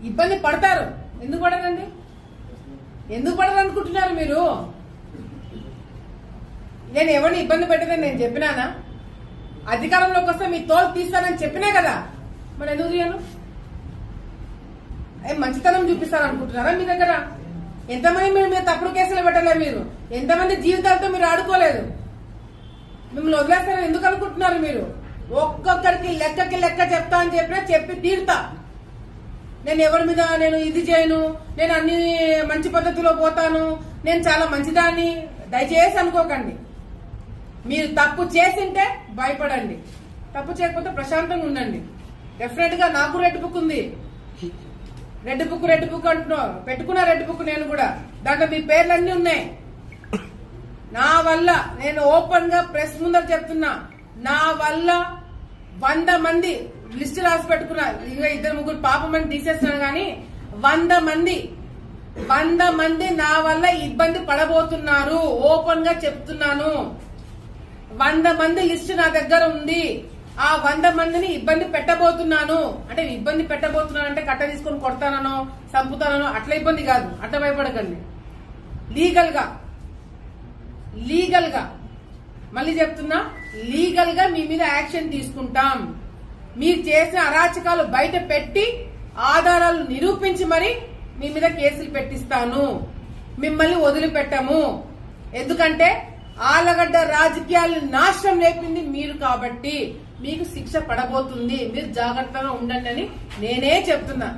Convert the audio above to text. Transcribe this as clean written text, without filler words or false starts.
ఇబ్బంది పడతారు. ఎందుకు పడరండి? ఎందుకు పడరు అనుకుంటున్నారు మీరు? నేను ఎవరిని ఇబ్బంది పెట్టదని నేను చెప్పినానా? అధికారంలోకి వస్తే మీ తోలు తీస్తానని చెప్పినా కదా, మరి ఎందుకు తీయను? మంచితనం చూపిస్తారనుకుంటున్నారా? మీ దగ్గర ఎంతమంది మీరు తప్పుడు కేసులు పెట్టలే, మీరు ఎంతమంది జీవితాలతో మీరు ఆడుకోలేదు. మిమ్మల్ని వదిలేస్తారని ఎందుకు అనుకుంటున్నారు మీరు? ఒక్కొక్కరికి లెక్క చెప్తా అని చెప్పినా చెప్పి తీరుతా. నేను ఎవరి మీద నేను ఇది చేయను, నేను అన్ని మంచి పద్ధతిలో పోతాను, నేను చాలా మంచిదాన్ని దయచేసి అనుకోకండి. మీరు తప్పు చేసింటే భయపడండి, తప్పు చేయకపోతే ప్రశాంతంగా ఉండండి. డెఫినెట్ గా నాకు రెడ్ బుక్ ఉంది. రెడ్ బుక్ అంటున్నారు, పెట్టుకున్నా రెడ్ బుక్ నేను కూడా. దాంట్లో మీ పేర్లన్నీ ఉన్నాయి. నా వల్ల నేను ఓపెన్ గా ప్రెస్ ముందర చెప్తున్నా, నా వల్ల 100 మంది లిస్ట్ రాసి పెట్టుకున్నా. ఇంకా 2-3 పాపమని తీసేస్తున్నాను కానీ 100 మంది నా వల్ల ఇబ్బంది పడబోతున్నారు. ఓపెన్ గా చెప్తున్నాను. 100 మంది లిస్ట్ నా దగ్గర ఉంది. ఆ 100 మందిని ఇబ్బంది పెట్టబోతున్నాను. అంటే ఇబ్బంది పెట్టబోతున్నాను అంటే కట్ట తీసుకొని కొడతానో చంపుతానో అట్లా ఇబ్బంది కాదు, అట్లా భయపడకండి. లీగల్ గా మళ్ళీ చెప్తున్నా, లీగల్ గా మీ మీద యాక్షన్ తీసుకుంటాం. మీరు చేసిన అరాచకాలు బయట పెట్టి ఆధారాలు నిరూపించి మరి మీ మీద కేసులు పెట్టిస్తాను. మిమ్మల్ని వదిలిపెట్టము. ఎందుకంటే ఆలగడ్డ రాజకీయాలు నాశనం లేపింది మీరు కాబట్టి మీకు శిక్ష పడబోతుంది. మీరు జాగ్రత్తగా ఉండండి అని నేనే చెప్తున్నా.